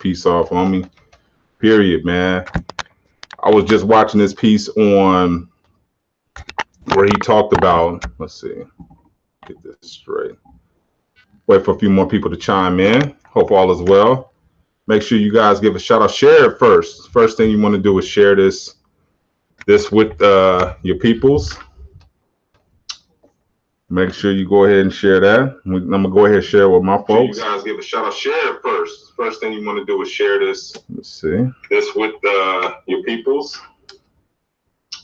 piece off on me. Period, man. I was just watching this piece on where he talked about, let's see, get this straight. Wait for a few more people to chime in. Hope all is well. Make sure you guys give a shout out. Share it first. First thing you want to do is share this with your peoples. Make sure you go ahead and share that. I'm gonna go ahead and share with my folks. You guys give a shout out. Share it first. First thing you want to do is share this. Let's see. This with your peoples.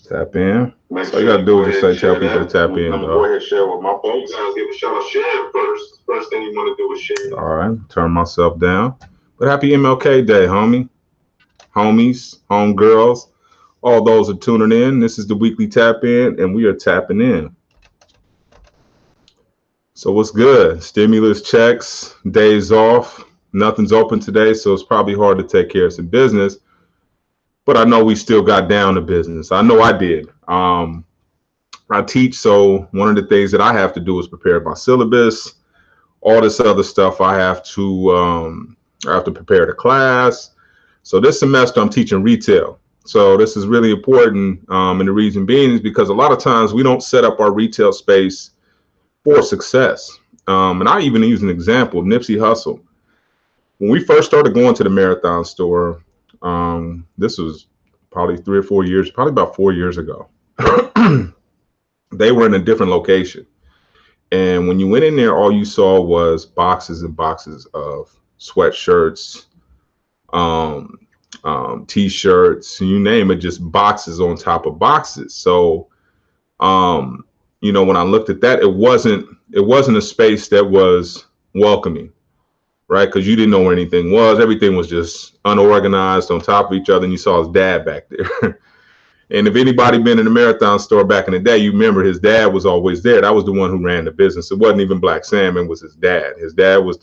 Tap in. So you gotta do is just say tell people to tap in. I'm gonna go ahead and share with my folks. You guys give a shout out. Share it first. First thing you want to do is share. All right. Turn myself down. But happy MLK Day, homie. Homies, homegirls, all those are tuning in. This is the weekly tap in, and we are tapping in. So what's good? Stimulus checks, days off, nothing's open today, so it's probably hard to take care of some business. But I know we still got down to business. I know I did. I teach, so one of the things that I have to do is prepare my syllabus, all this other stuff. I have to prepare the class. So this semester I'm teaching retail. So this is really important, and the reason being is because a lot of times we don't set up our retail space for success. And I even use an example, Nipsey Hussle. When we first started going to the Marathon store, this was probably 3 or 4 years, probably about 4 years ago. They were in a different location. And when you went in there, all you saw was boxes and boxes of sweatshirts, t-shirts, you name it, just boxes on top of boxes. So, you know, when I looked at that, it wasn't a space that was welcoming, right? Because you didn't know where anything was. Everything was just unorganized on top of each other, and you saw his dad back there. And if anybody been in the Marathon store back in the day, you remember his dad was always there. That was the one who ran the business. It wasn't even Black Sam, it was his dad. His dad was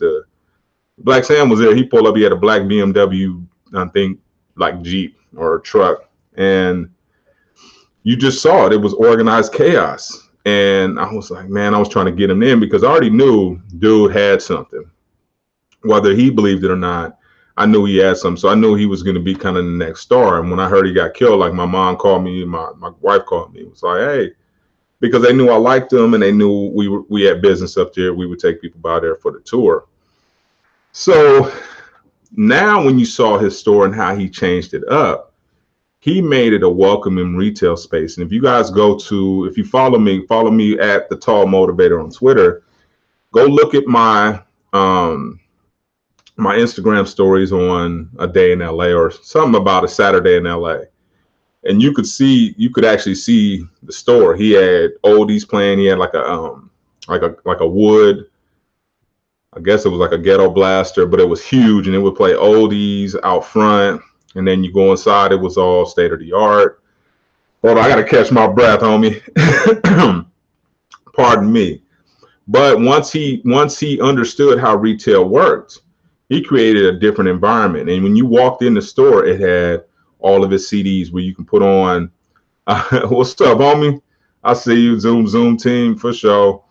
Black Sam was there. He pulled up, he had a black BMW, I think, like Jeep or a truck. And you just saw it. It was organized chaos. And I was like, man, I was trying to get him in because I already knew dude had something. Whether he believed it or not, I knew he had something. So I knew he was going to be kind of the next star. And when I heard he got killed, like my mom called me, my wife called me. It was like, hey, because they knew I liked him and they knew we had business up there. We would take people by there for the tour. So now when you saw his store and how he changed it up, he made it a welcoming retail space. And if you guys if you follow me at The Tall Motivator on Twitter, go look at my my Instagram stories on a day in LA or something about a Saturday in LA. And you could actually see the store. He had oldies playing. He had like a wood, I guess it was like a ghetto blaster, but it was huge and it would play oldies out front. And then you go inside, it was all state of the art. Hold on, I got to catch my breath, homie. Pardon me. But once he understood how retail worked, he created a different environment. And when you walked in the store, it had all of his CDs where you can put on, what's up, homie? I see you, Zoom team, for sure.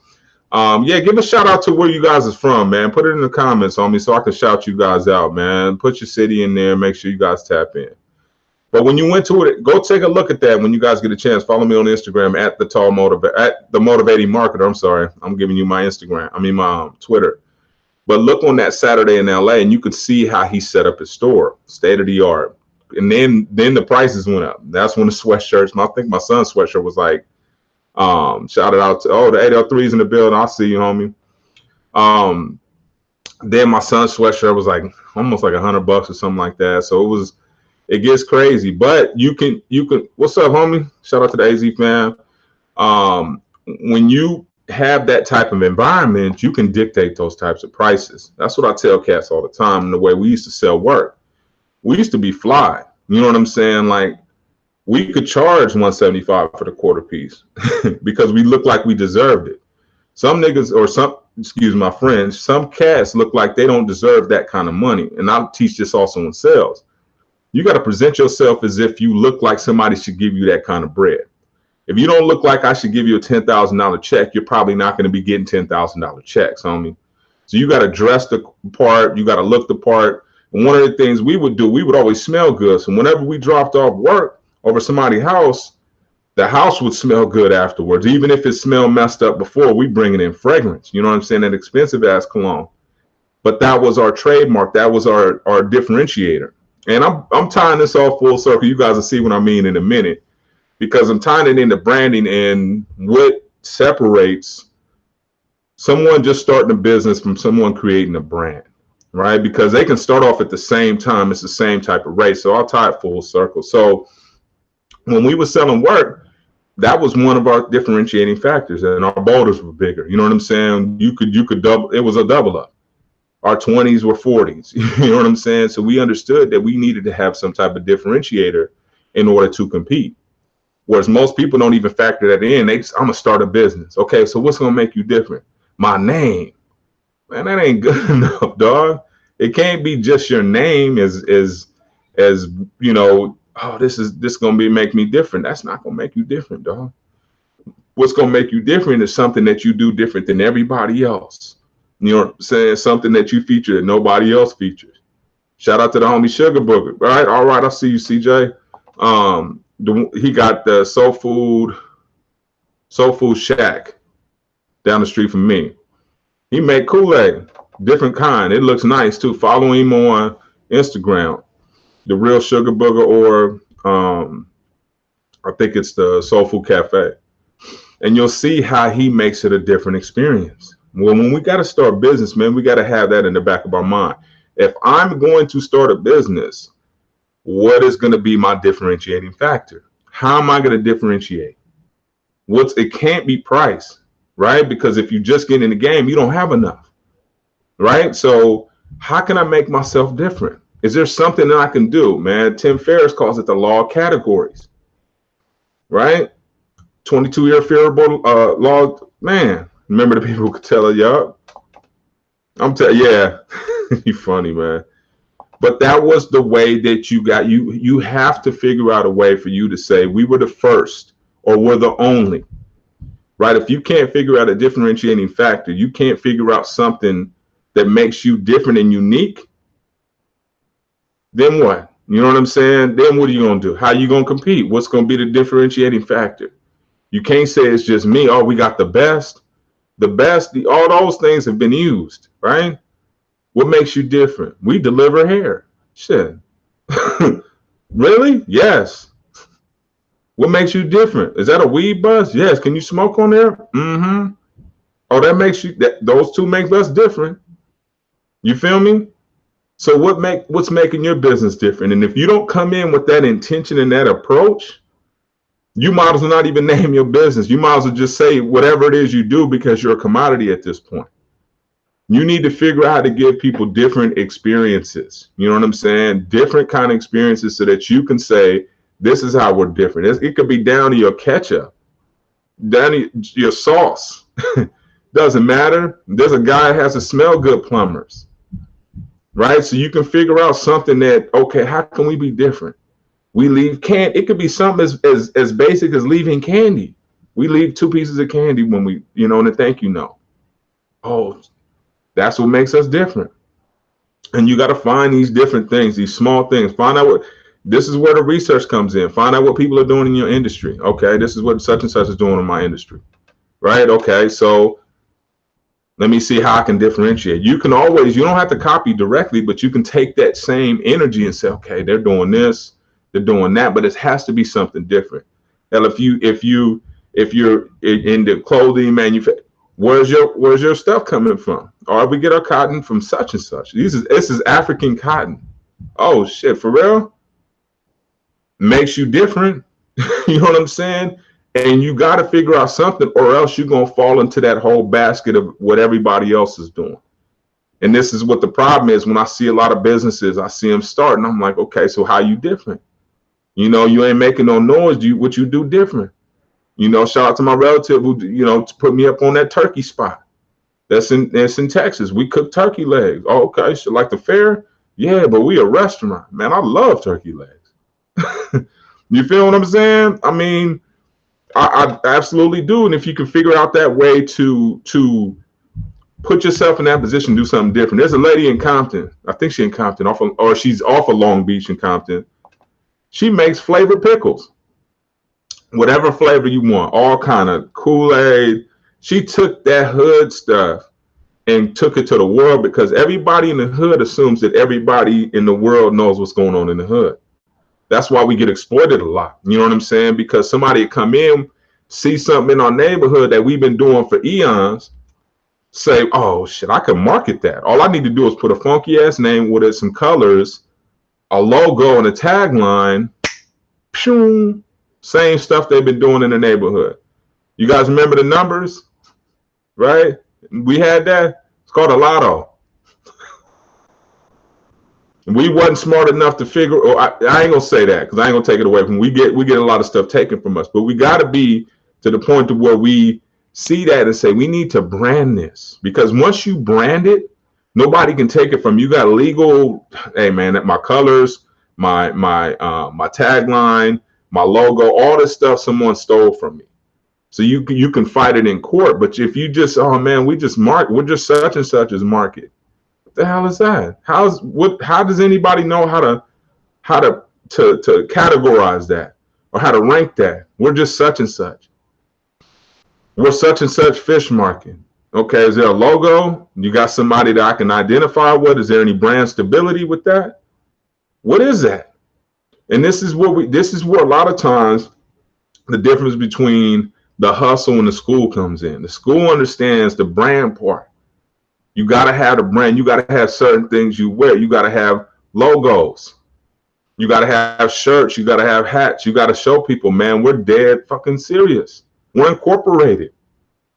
Yeah, give a shout out to where you guys is from, man. Put it in the comments, homie, so I can shout you guys out, man. Put your city in there. Make sure you guys tap in. But when you went to it, go take a look at that when you guys get a chance. Follow me on Instagram at the Motivating Marketer. I'm sorry, I'm giving you my Instagram. I mean my Twitter. But look on that Saturday in LA, and you could see how he set up his store, state of the art. And then the prices went up. That's when the sweatshirts. I think my son's sweatshirt was like. Shout it out to the 803s in the building. I'll see you, homie. Then my son's sweatshirt was like almost like $100 or something like that. So it gets crazy. But you can. What's up, homie? Shout out to the AZ fam. When you have that type of environment, you can dictate those types of prices. That's what I tell cats all the time. And the way we used to sell work, we used to be fly. You know what I'm saying? Like. We could charge $175 for the quarter piece because we looked like we deserved it. Some niggas my friends, some cats look like they don't deserve that kind of money. And I'll teach this also in sales. You got to present yourself as if you look like somebody should give you that kind of bread. If you don't look like I should give you a $10,000 check, you're probably not going to be getting $10,000 checks, homie. So you got to dress the part. You got to look the part. And one of the things we would do, we would always smell good. So whenever we dropped off work over somebody's house, the house would smell good afterwards. Even if it smelled messed up before, we bring it in fragrance. You know what I'm saying? That expensive ass cologne. But that was our trademark. That was our differentiator. And I'm tying this all full circle. You guys will see what I mean in a minute, because I'm tying it into branding and what separates someone just starting a business from someone creating a brand, right? Because they can start off at the same time. It's the same type of race. So I'll tie it full circle. So when we were selling work, that was one of our differentiating factors, and our boulders were bigger. You know what I'm saying? You could double. It was a double up. Our 20s were 40s. You know what I'm saying? So we understood that we needed to have some type of differentiator in order to compete. Whereas most people don't even factor that in. I'm gonna start a business. Okay, so what's gonna make you different? My name. Man, that ain't good enough, dog. It can't be just your name as you know, oh, this gonna make me different. That's not gonna make you different, dog. What's gonna make you different is something that you do different than everybody else. You know what I'm saying? Something that you feature that nobody else features. Shout out to the homie Sugar Booger. All right, I see you, CJ. He got the Soul Food Shack down the street from me. He made Kool-Aid, different kind. It looks nice too. Follow him on Instagram, the Real Sugar Booger, or I think it's the Soul Food Cafe. And you'll see how he makes it a different experience. Well, when we got to start business, man, we got to have that in the back of our mind. If I'm going to start a business, what is going to be my differentiating factor? How am I going to differentiate? It can't be price, right? Because if you just get in the game, you don't have enough, right? So how can I make myself different? Is there something that I can do, man? Tim Ferriss calls it the law of categories, right? 22-year favorable law, man. Remember the people who could tell it, y'all? Yeah, you funny, man. But that was the way that you have to figure out a way for you to say we were the first or we're the only, right? If you can't figure out a differentiating factor, you can't figure out something that makes you different and unique, then what? You know what I'm saying? Then what are you going to do? How are you going to compete? What's going to be the differentiating factor? You can't say it's just me. Oh, we got the best. All those things have been used, right? What makes you different? We deliver hair. Shit. Really? Yes. What makes you different? Is that a weed buzz? Yes. Can you smoke on there? Mm-hmm. Oh, those two make us different. You feel me? So what's making your business different? And if you don't come in with that intention and that approach, you might as well not even name your business. You might as well just say whatever it is you do, because you're a commodity at this point. You need to figure out how to give people different experiences. You know what I'm saying? Different kind of experiences so that you can say, this is how we're different. It could be down to your ketchup, down to your sauce. Doesn't matter. There's a guy that has a smell good plumbers, right? So you can figure out something that, okay, how can we be different? We leave candy. It could be something as basic as leaving candy. We leave 2 pieces of candy when we, in a thank you note. Oh, that's what makes us different. And you got to find these different things, these small things. Find out this is where the research comes in. Find out what people are doing in your industry. Okay, this is what such and such is doing in my industry, right? Okay, so let me see how I can differentiate. You don't have to copy directly, but you can take that same energy and say, okay, they're doing this, they're doing that, but it has to be something different. Now, if you're in the clothing manufacturing, where's your stuff coming from? Or we get our cotton from such and such. This is African cotton. Oh shit, for real? Makes you different. You know what I'm saying? And you got to figure out something, or else you're going to fall into that whole basket of what everybody else is doing. And this is what the problem is. When I see a lot of businesses, I see them starting. I'm like, okay, so how you different? You ain't making no noise. What you do different? Shout out to my relative who, to put me up on that turkey spot. That's in Texas. We cook turkey legs. Oh, okay. So like the fair? Yeah, but we a restaurant. Man, I love turkey legs. You feel what I'm saying? I mean, I absolutely do. And if you can figure out that way to Put yourself in that position, do something different. There's a lady in Compton. I think she's in Compton, or she's off of Long Beach in Compton. She makes flavored pickles, whatever flavor you want, all kind of Kool-Aid. She took that hood stuff and took it to the world because everybody in the hood assumes that everybody in the world knows what's going on in the hood. That's why we get exploited a lot. You know what I'm saying? Because somebody come in, see something in our neighborhood that we've been doing for eons, say, oh shit, I can market that. All I need to do is put a funky ass name with it, some colors, a logo, and a tagline. Pshoo, same stuff they've been doing in the neighborhood. You guys remember the numbers, right? We had that. It's called a lotto. We wasn't smart enough to figure. Oh, I ain't gonna say that because I ain't gonna take it away from. We get a lot of stuff taken from us, but we got to be to the point to where we see that and say we need to brand this, because once you brand it, nobody can take it from you. Got legal. Hey man, my colors, my tagline, my logo, all this stuff someone stole from me. So you can fight it in court, but if you just, oh man, we're just such and such as market. What the hell is that? How does anybody know how to categorize that or how to rank that? We're just such and such. We're such and such fish market. Okay, is there a logo? You got somebody that I can identify with? Is there any brand stability with that? What is that? And this is where a lot of times the difference between the hustle and the school comes in. The school understands the brand part. You got to have the brand. You got to have certain things you wear. You got to have logos. You got to have shirts. You got to have hats. You got to show people, man, we're dead fucking serious. We're incorporated.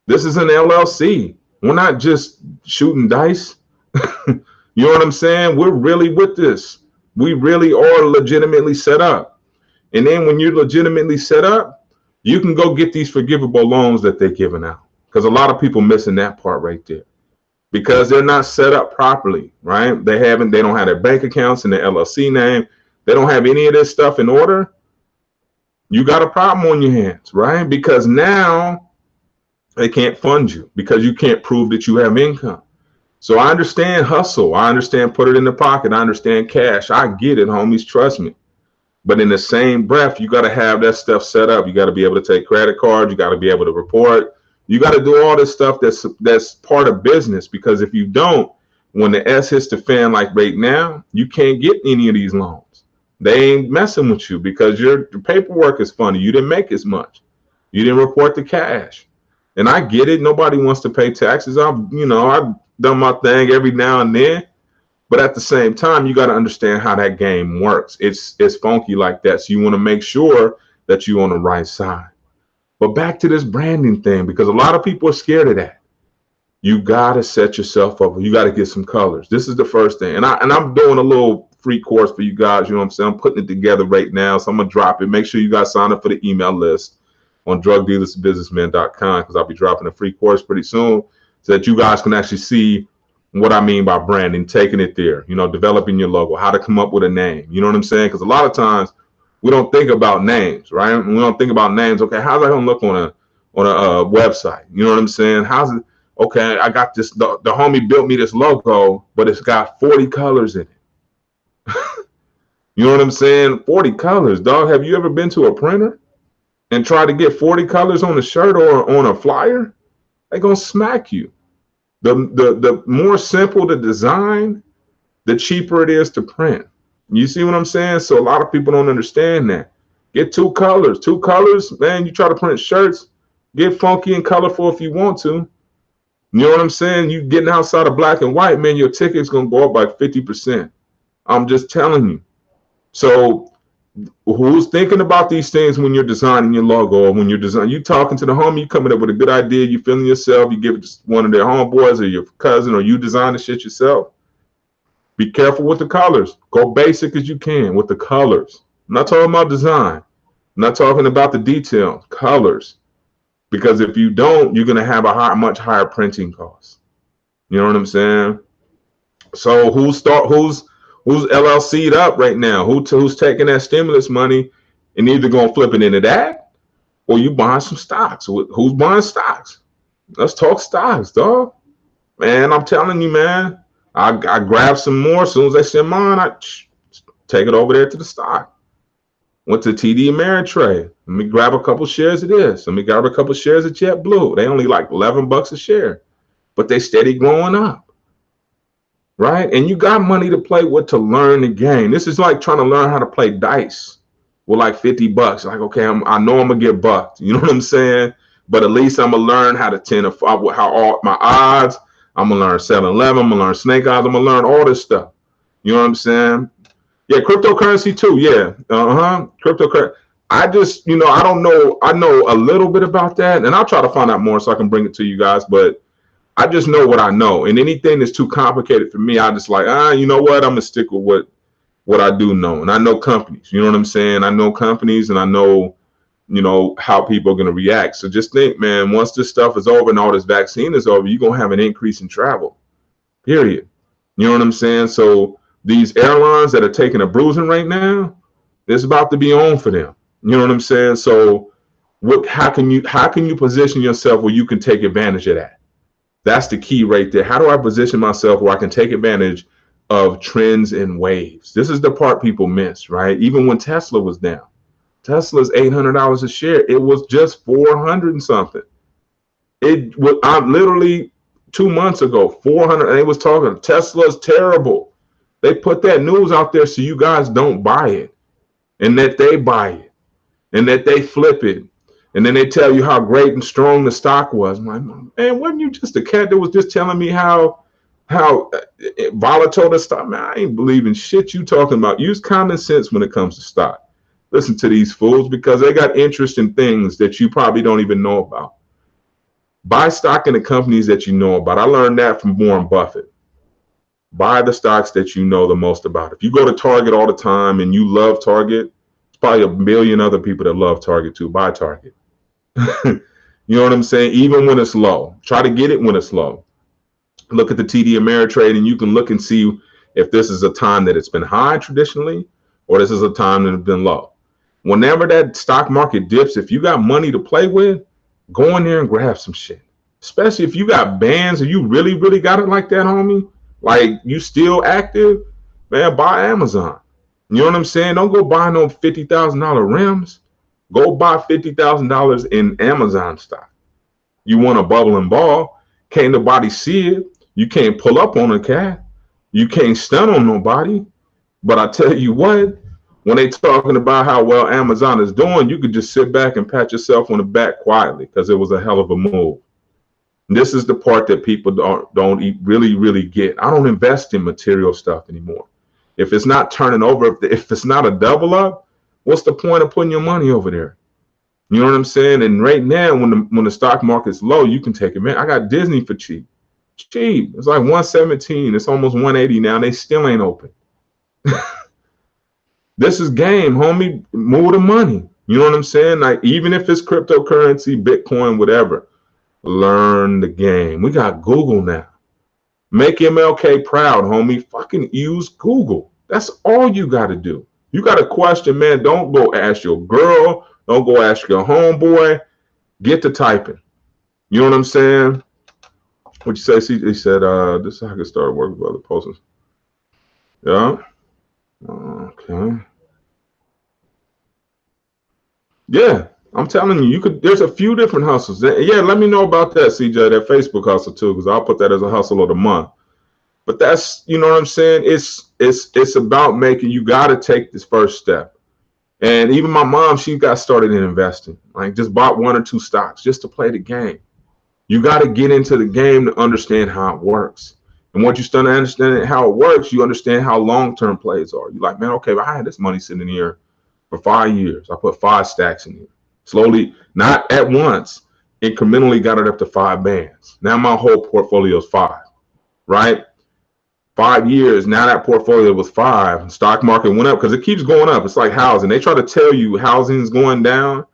This is an LLC. We're not just shooting dice. You know what I'm saying? We're really with this. We really are legitimately set up. And then when you're legitimately set up, you can go get these forgivable loans that they're giving out. Because a lot of people missing that part right there. Because they're not set up properly, right? They don't have their bank accounts in the LLC name. They don't have any of this stuff in order. You got a problem on your hands, right? Because now they can't fund you because you can't prove that you have income. So I understand hustle. I understand put it in the pocket. I understand cash. I get it, homies. Trust me. But in the same breath, you got to have that stuff set up. You got to be able to take credit cards. You got to be able to report. You got to do all this stuff that's part of business, because if you don't, when the S hits the fan like right now, you can't get any of these loans. They ain't messing with you because your paperwork is funny. You didn't make as much. You didn't report the cash. And I get it. Nobody wants to pay taxes. I've done my thing every now and then. But at the same time, you got to understand how that game works. It's funky like that. So you want to make sure that you're on the right side. But back to this branding thing, because a lot of people are scared of that. You got to set yourself up. You got to get some colors. This is the first thing. And I'm doing a little free course for you guys. You know what I'm saying? I'm putting it together right now. So I'm going to drop it. Make sure you guys sign up for the email list on drugdealersbusinessmen.com, because I'll be dropping a free course pretty soon so that you guys can actually see what I mean by branding, taking it there, developing your logo, how to come up with a name. You know what I'm saying? Because a lot of times we don't think about names, right? We don't think about names. Okay, how's that gonna look on a website? You know what I'm saying? How's it? Okay, I got this. The homie built me this logo, but it's got 40 colors in it. You know what I'm saying? 40 colors, dog. Have you ever been to a printer and tried to get 40 colors on a shirt or on a flyer? They're gonna smack you. The more simple the design, the cheaper it is to print. You see what I'm saying? So a lot of people don't understand that. Get two colors, man. You try to print shirts, get funky and colorful if you want to. You know what I'm saying? You getting outside of black and white, man, your ticket's gonna go up by 50%. I'm just telling you. So who's thinking about these things when you're designing your logo, or when you're designing? You talking to the homie, you coming up with a good idea, you feeling yourself, you give it to one of their homeboys or your cousin, or you design the shit yourself. Be careful with the colors. Go basic as you can with the colors. I'm not talking about design. I'm not talking about the details. Colors. Because if you don't, you're gonna have a much higher printing cost. You know what I'm saying? So who's LLC'd up right now? Who's taking that stimulus money and either gonna flip it into that, or you buying some stocks? Who's buying stocks? Let's talk stocks, dog. Man, I'm telling you, man. I grabbed some more. As soon as they sent mine, I take it over there to the stock. Went to TD Ameritrade. Let me grab a couple shares of this. Let me grab a couple shares of JetBlue. They only like $11 a share, but they steady growing up, right? And you got money to play with to learn the game. This is like trying to learn how to play dice with like $50. Like, okay, I know I'm gonna get bucked. You know what I'm saying? But at least I'm gonna learn how to how all my odds. I'm gonna learn 7-Eleven. I'm gonna learn snake odds. I'm gonna learn all this stuff. You know what I'm saying? Yeah, cryptocurrency too. Yeah, cryptocurrency. I just, I don't know. I know a little bit about that, and I'll try to find out more so I can bring it to you guys. But I just know what I know, and anything that's too complicated for me, I just like, you know what? I'm gonna stick with what I do know, and I know companies. You know what I'm saying? I know companies, and I know, how people are gonna react. So just think, man. Once this stuff is over and all this vaccine is over, you're gonna have an increase in travel. Period. You know what I'm saying? So these airlines that are taking a bruising right now, it's about to be on for them. You know what I'm saying? So how can you position yourself where you can take advantage of that? That's the key right there. How do I position myself where I can take advantage of trends and waves? This is the part people miss, right? Even when Tesla was down, Tesla's $800 a share. It was just 400 and something. It was literally 2 months ago, 400. And they was talking Tesla's terrible. They put that news out there so you guys don't buy it, and that they buy it, and that they flip it, and then they tell you how great and strong the stock was. I'm like, man, wasn't you just a cat that was just telling me how volatile the stock? Man, I ain't believing shit you talking about. Use common sense when it comes to stock. Listen to these fools because they got interest in things that you probably don't even know about. Buy stock in the companies that you know about. I learned that from Warren Buffett. Buy the stocks that you know the most about. If you go to Target all the time and you love Target, there's probably a million other people that love Target too. Buy Target. You know what I'm saying? Even when it's low, try to get it when it's low. Look at the TD Ameritrade, and you can look and see if this is a time that it's been high traditionally, or this is a time that it's been low. Whenever that stock market dips, if you got money to play with, go in there and grab some shit. Especially if you got bands and you really, really got it like that, homie. Like you still active, man, buy Amazon. You know what I'm saying? Don't go buy no $50,000 rims. Go buy $50,000 in Amazon stock. You want a bubble and ball. Can't nobody see it. You can't pull up on a cat. You can't stun on nobody. But I tell you what, when they talking about how well Amazon is doing, you could just sit back and pat yourself on the back quietly because it was a hell of a move. This is the part that people don't really, really get. I don't invest in material stuff anymore. If it's not turning over, if it's not a double up, what's the point of putting your money over there? You know what I'm saying? And right now, when the stock market's low, you can take it. Man, I got Disney for cheap. Cheap. It's like 117. It's almost 180 now. And they still ain't open. This is game, homie. Move the money. You know what I'm saying? Like even if it's cryptocurrency, Bitcoin, whatever. Learn the game. We got Google now. Make MLK proud, homie. Fucking use Google. That's all you got to do. You got a question, man. Don't go ask your girl. Don't go ask your homeboy. Get to typing. You know what I'm saying? What you say? He said, this is how I can start working with other posters. Yeah. Okay. Yeah. I'm telling you, there's a few different hustles. Yeah, let me know about that, CJ, that Facebook hustle too, because I'll put that as a hustle of the month. But that's, you know what I'm saying? It's about making, you got to take this first step. And even my mom, she got started in investing, like just bought 1 or 2 stocks just to play the game. You got to get into the game to understand how it works. And once you start understanding how it works, you understand how long-term plays are. You're like, man, okay, I had this money sitting here for 5 years. I put 5 stacks in here. Slowly, not at once, incrementally got it up to 5 bands. Now my whole portfolio is 5, right? 5 years, now that portfolio was 5. Stock market went up because it keeps going up. It's like housing. They try to tell you housing is going down.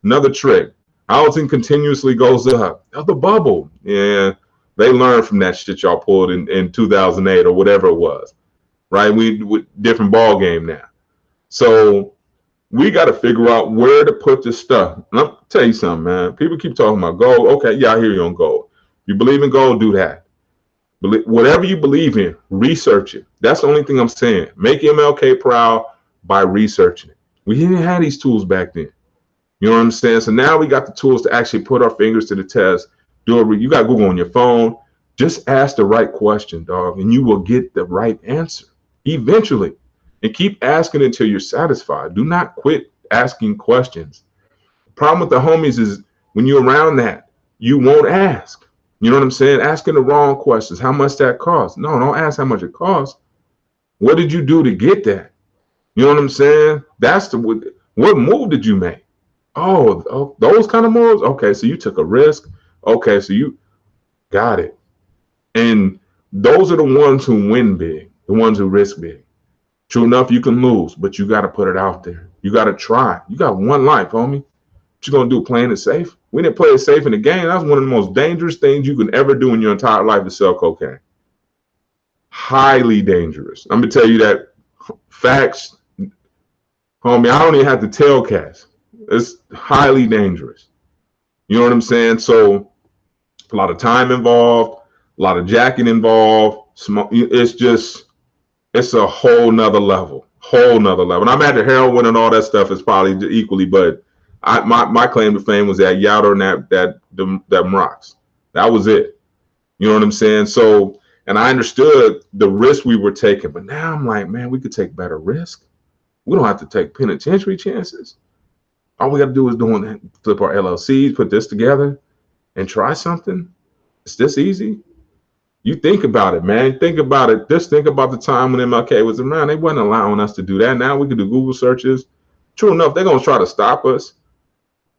Another trick. Housing continuously goes up. The bubble. Yeah, they learned from that shit y'all pulled in 2008 or whatever it was, right? We different ball game now. So we got to figure out where to put this stuff. And I'll tell you something, man. People keep talking about gold. Okay, yeah, I hear you on gold. You believe in gold, do that. Whatever you believe in, research it. That's the only thing I'm saying. Make MLK proud by researching it. We didn't have these tools back then. You know what I'm saying? So now we got the tools to actually put our fingers to the test. You got Google on your phone. Just ask the right question, dog, and you will get the right answer eventually. And keep asking until you're satisfied. Do not quit asking questions. The problem with the homies is when you're around that, you won't ask. You know what I'm saying? Asking the wrong questions. How much that costs? No, don't ask how much it costs. What did you do to get that? You know what I'm saying? That's the what move did you make? Oh, those kind of moves. Okay, so you took a risk. Okay, so you got it. And those are the ones who win big, the ones who risk big. True enough, you can lose, but you got to put it out there. You got to try. You got one life, homie. What you gonna do? Playing it safe? We didn't play it safe in the game. That's one of the most dangerous things you can ever do in your entire life is sell cocaine. Highly dangerous. I'm gonna tell you that facts, homie. I don't even have to tell cats. It's highly dangerous. You know what I'm saying? So a lot of time involved, a lot of jacking involved. It's a whole nother level. Whole nother level. And I'm at the heroin and all that stuff is probably equally, but my claim to fame was that Yato and them rocks. That was it. You know what I'm saying? So, and I understood the risk we were taking, but now I'm like, man, we could take better risk. We don't have to take penitentiary chances. All we got to do is flip our LLCs, put this together, and try something. It's this easy. You think about it, man. Think about it. Just think about the time when MLK was around. They wasn't allowing us to do that. Now we can do Google searches. True enough, they're going to try to stop us,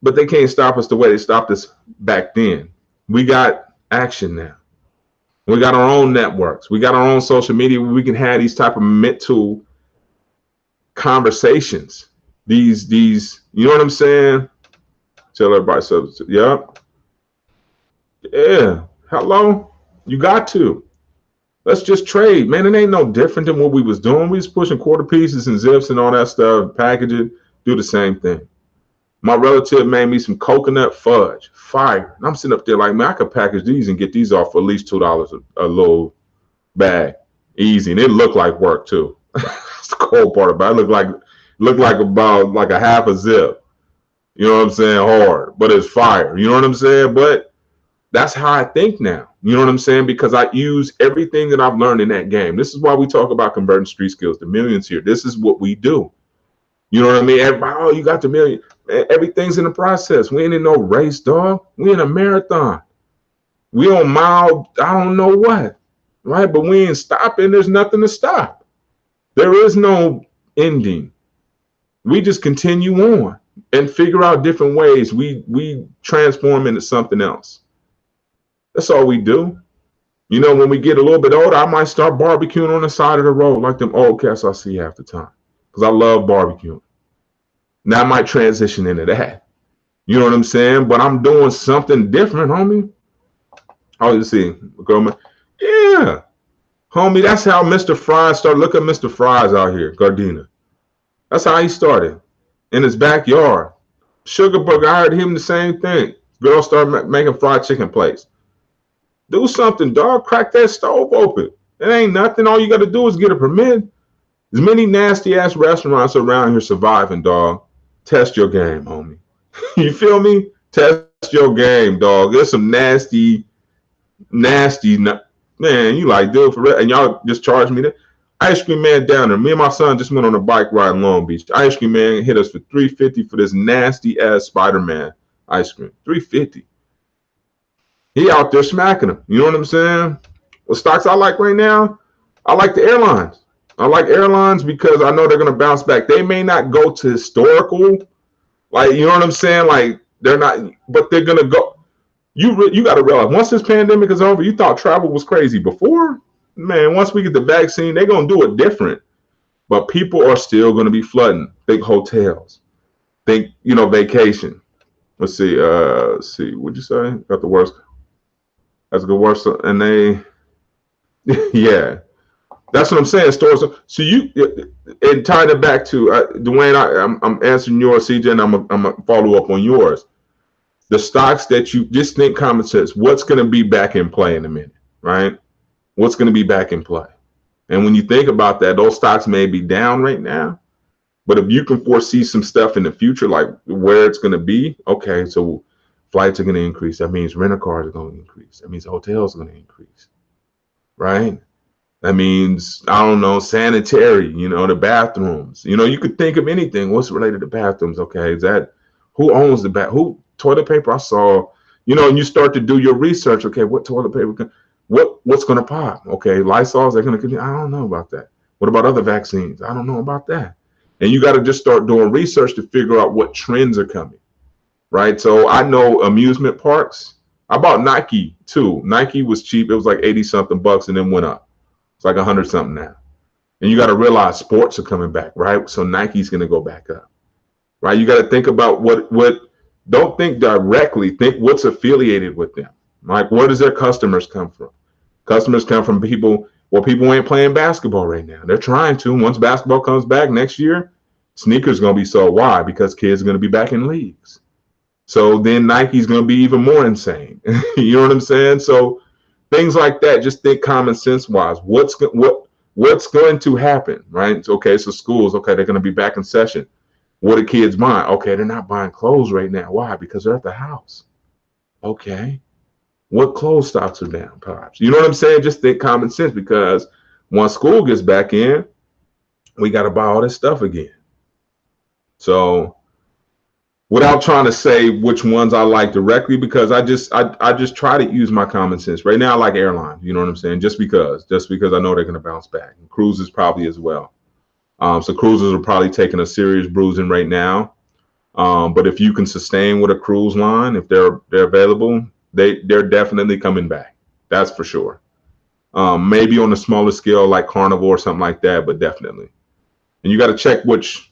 but they can't stop us the way they stopped us back then. We got action now. We got our own networks. We got our own social media where we can have these type of mental conversations. These, you know what I'm saying? Tell everybody something. Yep. Yeah. Hello. You got to. Let's just trade, man. It ain't no different than what we was doing. We was pushing quarter pieces and zips and all that stuff, package it, do the same thing. My relative made me some coconut fudge, fire. And I'm sitting up there like, man, I could package these and get these off for at least $2 a little bag, easy. And it looked like work too. That's the cold part about it. It looked like about like a half a zip. You know what I'm saying? Hard, but it's fire. You know what I'm saying? But that's how I think now. You know what I'm saying? Because I use everything that I've learned in that game. This is why we talk about converting street skills to millions here. This is what we do. You know what I mean? Everybody, oh, you got the million. Everything's in the process. We ain't in no race, dog. We in a marathon. We on mile, I don't know what, right? But we ain't stopping. There's nothing to stop. There is no ending. We just continue on and figure out different ways. We transform into something else. That's all we do. You know, when we get a little bit older, I might start barbecuing on the side of the road like them old cats I see half the time because I love barbecuing. Now I might transition into that. You know what I'm saying? But I'm doing something different, homie. Oh, you see, yeah, homie. That's how Mr. Fries started. Look at Mr. Fries out here, Gardena. That's how he started in his backyard. Sugar Burger, I heard him the same thing. Girl started making fried chicken plates. Do something, dog. Crack that stove open. It ain't nothing. All you got to do is get a permit. There's many nasty ass restaurants around here surviving, dog. Test your game, homie. You feel me? Test your game, dog. There's some nasty, man. You like, dude, for real? And y'all just charge me that. Ice Cream Man down there. Me and my son just went on a bike ride in Long Beach. Ice Cream Man hit us for $3.50 for this nasty ass Spider-Man ice cream. $3.50. He out there smacking them. You know what I'm saying? What stocks I like right now? I like the airlines. I like airlines because I know they're going to bounce back. They may not go to historical, like, you know what I'm saying? Like, they're not, but they're going to go. You got to realize, once this pandemic is over, you thought travel was crazy before? Man, once we get the vaccine, they're going to do it different. But people are still going to be flooding. Big hotels. Think, vacation. Let's see. What'd you say? Got the worst. That's a good worst. And they, yeah. That's what I'm saying. Stores. So and tying it back to Dwayne, I'm answering yours, CJ, and I'm gonna follow up on yours. The stocks that you just think common sense. What's going to be back in play in a minute, right? what's going to be back in play. And when you think about that, those stocks may be down right now, but if you can foresee some stuff in the future, like where it's going to be, okay, so flights are going to increase. That means rental cars are going to increase. That means hotels are going to increase, right? That means, I don't know, sanitary, the bathrooms. You could think of anything. What's related to bathrooms? Okay, is that who owns the who toilet paper? I saw, and you start to do your research. Okay, what toilet paper? What's going to pop? Okay, Lysol's, they're going to continue. I don't know about that. What about other vaccines? I don't know about that. And you got to just start doing research to figure out what trends are coming, right? So I know amusement parks. I bought Nike too. Nike was cheap. It was like 80 something bucks and then went up. It's like 100 something now. And you got to realize sports are coming back, right? So Nike's going to go back up, right? You got to think about what, don't think directly, think what's affiliated with them. Like, where does their customers come from? Customers come from people, well, people ain't playing basketball right now. They're trying to. Once basketball comes back next year, sneakers going to be sold. Why? Because kids are going to be back in leagues. So then Nike's going to be even more insane. You know what I'm saying? So things like that, just think common sense wise. What's going to happen, right? Okay, so schools, okay, they're going to be back in session. What are kids buying? Okay, they're not buying clothes right now. Why? Because they're at the house. Okay. What clothes stocks are down, perhaps? You know what I'm saying? Just think common sense, because once school gets back in, we got to buy all this stuff again. So without trying to say which ones I like directly, because I just try to use my common sense. Right now I like airlines, you know what I'm saying? Just because I know they're going to bounce back. And cruises probably as well. So cruises are probably taking a serious bruising right now. But if you can sustain with a cruise line, if they're available, they're definitely coming back. That's for sure. Maybe on a smaller scale like Carnival or something like that, but definitely. And you got to check which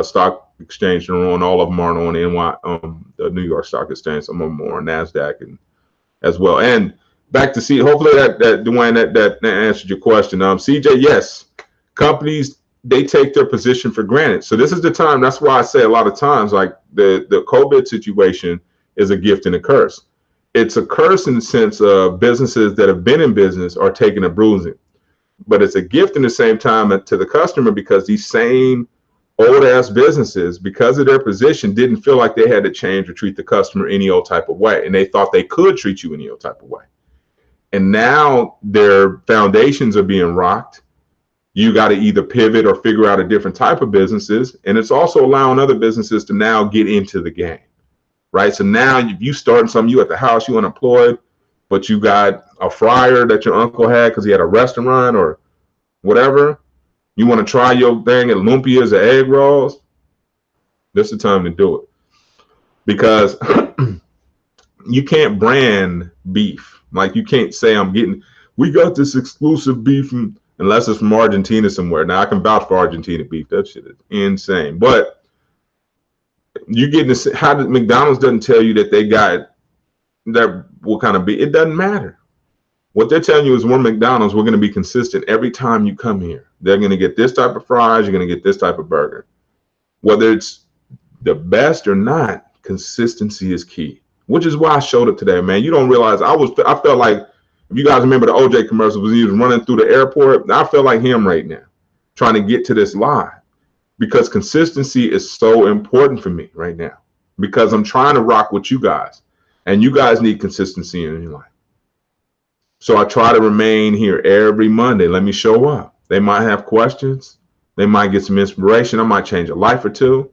stock exchange they're on. All of them aren't on the New York Stock Exchange. Some of them are on NASDAQ and as well. And back to see, hopefully that Dwayne, that answered your question. CJ, yes, companies, they take their position for granted. So this is the time. That's why I say a lot of times, like the COVID situation is a gift and a curse. It's a curse in the sense of businesses that have been in business are taking a bruising, but it's a gift in the same time to the customer, because these same old ass businesses, because of their position, didn't feel like they had to change or treat the customer any old type of way. And they thought they could treat you any old type of way. And now their foundations are being rocked. You got to either pivot or figure out a different type of businesses. And it's also allowing other businesses to now get into the game, right? So now if you starting something, you at the house, you unemployed, but you got a fryer that your uncle had because he had a restaurant or whatever. You want to try your thing at lumpias or egg rolls, this is the time to do it. Because you can't brand beef. Like, you can't say we got this exclusive beef unless it's from Argentina somewhere. Now I can vouch for Argentina beef. That shit is insane. But you getting this, how did McDonald's doesn't tell you that they got that what kind of beef? It doesn't matter. What they're telling you is, we're McDonald's, we're going to be consistent every time you come here. They're going to get this type of fries, you're going to get this type of burger. Whether it's the best or not, consistency is key, which is why I showed up today, man. You don't realize I felt like, if you guys remember the OJ commercial, when he was running through the airport, I feel like him right now, trying to get to this live, because consistency is so important for me right now, because I'm trying to rock with you guys, and you guys need consistency in your life. So I try to remain here every Monday. Let me show up. They might have questions. They might get some inspiration. I might change a life or two.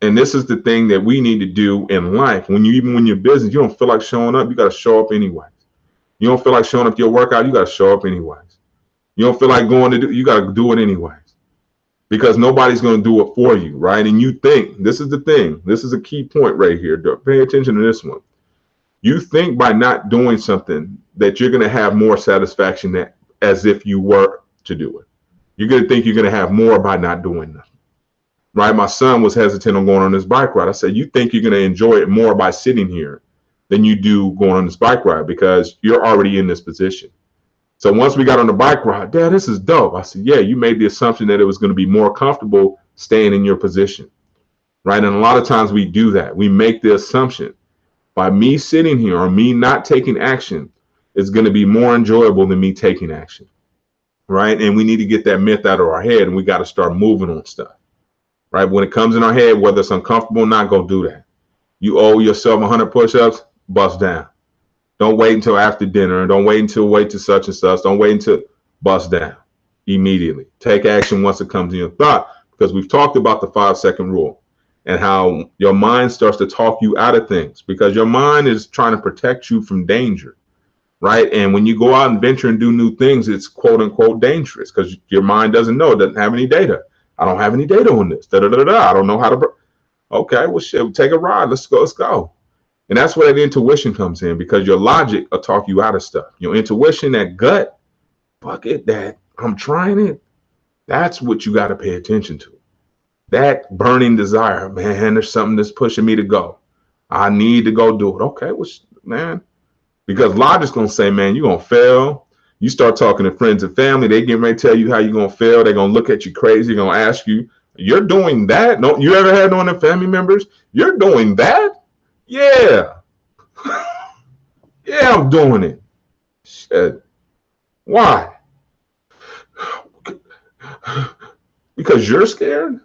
And this is the thing that we need to do in life. Even when you're business, you don't feel like showing up, you got to show up anyways. You don't feel like showing up to your workout, you got to show up anyways. You don't feel like you got to do it anyways. Because nobody's going to do it for you, right? And you think, this is the thing. This is a key point right here. Pay attention to this one. You think by not doing something that you're going to have more satisfaction as if you were to do it. You're going to think you're going to have more by not doing nothing. Right? My son was hesitant on going on this bike ride. I said, you think you're going to enjoy it more by sitting here than you do going on this bike ride, because you're already in this position. So once we got on the bike ride, Dad, this is dope. I said, yeah, you made the assumption that it was going to be more comfortable staying in your position. Right? And a lot of times we do that. We make the assumption. By me sitting here or me not taking action, is going to be more enjoyable than me taking action. Right. And we need to get that myth out of our head, and we got to start moving on stuff. Right. When it comes in our head, whether it's uncomfortable or not, go do that. You owe yourself 100 push-ups, bust down. Don't wait until after dinner. Don't wait to such and such. Don't wait until bust down immediately. Take action once it comes in your thought, because we've talked about the 5-second rule and how your mind starts to talk you out of things, because your mind is trying to protect you from danger. Right. And when you go out and venture and do new things, it's quote unquote dangerous because your mind doesn't know, it doesn't have any data. I don't have any data on this. I don't know how to. Okay, well, shit, take a ride. Let's go. And that's where that intuition comes in, because your logic will talk you out of stuff. Your intuition, that gut, fuck it, that I'm trying it. That's what you got to pay attention to. That burning desire, man, there's something that's pushing me to go. I need to go do it. Okay, well, man. Because logic's going to say, man, you're going to fail. You start talking to friends and family, they get ready to tell you how you're going to fail. They're going to look at you crazy. They're going to ask you, you're doing that? No, you ever had one of the family members? You're doing that? Yeah. Yeah, I'm doing it. Shit. Why? Because you're scared?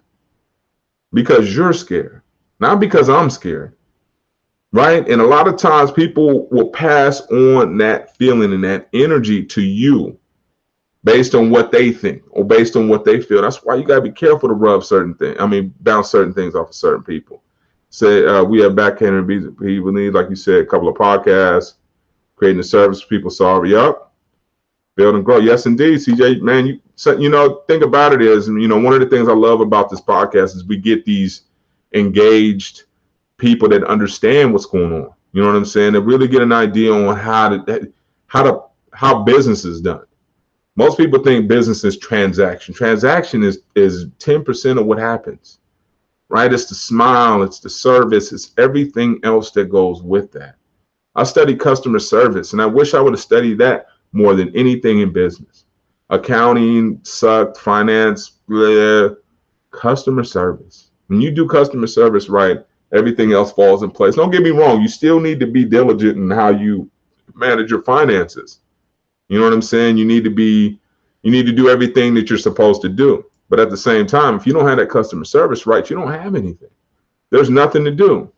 Because you're scared. Not because I'm scared. Right. And a lot of times people will pass on that feeling and that energy to you based on what they think or based on what they feel. That's why you got to be careful to rub certain things. Bounce certain things off of certain people. Say we have backhanded people need, like you said, a couple of podcasts, creating a service for people. Sorry, up, build and grow. Yes, indeed, CJ, man. Think about it is, one of the things I love about this podcast is we get these engaged people that understand what's going on. You know what I'm saying? They really get an idea on how business is done. Most people think business is transaction. Transaction is 10% of what happens, right? It's the smile, it's the service, it's everything else that goes with that. I studied customer service, and I wish I would have studied that more than anything in business. Accounting sucked, finance, customer service. When you do customer service right, everything else falls in place. Don't get me wrong. You still need to be diligent in how you manage your finances. You know what I'm saying? You need to do everything that you're supposed to do. But at the same time, if you don't have that customer service right, you don't have anything. There's nothing to do.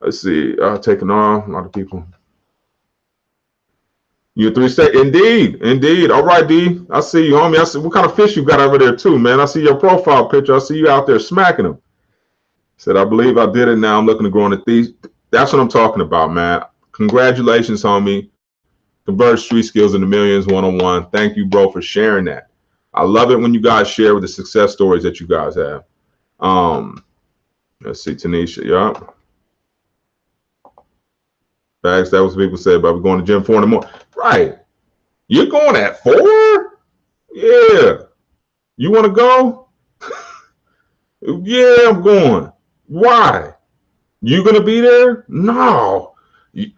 Let's see. Taking off a lot of people. You 3 seconds. Indeed. All right, D. I see you, homie. I see what kind of fish you got over there too, man. I see your profile picture. I see you out there smacking them. Said, I believe I did it. Now I'm looking to grow on the thieves. That's what I'm talking about, man. Congratulations, homie. Convert street skills into millions 101. Thank you, bro, for sharing that. I love it when you guys share with the success stories that you guys have. Let's see, Tanisha. Yeah. Facts. That was what people say about going to gym 4 in the morning. Right. You're going at 4? Yeah. You want to go? Yeah, I'm going. Why? You gonna be there? No. Is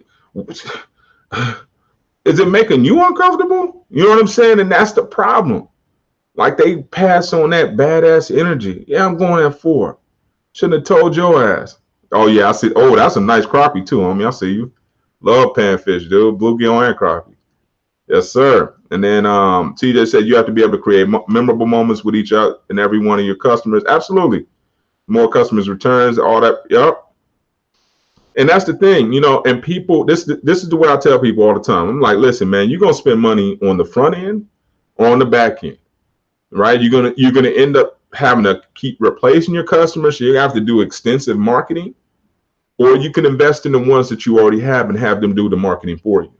it making you uncomfortable? You know what I'm saying? And that's the problem. Like, they pass on that badass energy. Yeah, I'm going at 4. Shouldn't have told your ass. Oh yeah, I see. Oh, that's a nice crappie too, homie. I see you. Love panfish, dude. Bluegill and crappie. Yes, sir. And then TJ said you have to be able to create memorable moments with each other and every one of your customers. Absolutely. More customers returns, all that. Yep. And that's the thing, and people, this is the way I tell people all the time. I'm like, listen, man, you're going to spend money on the front end or on the back end, right? You're going to end up having to keep replacing your customers. So you have to do extensive marketing, or you can invest in the ones that you already have and have them do the marketing for you,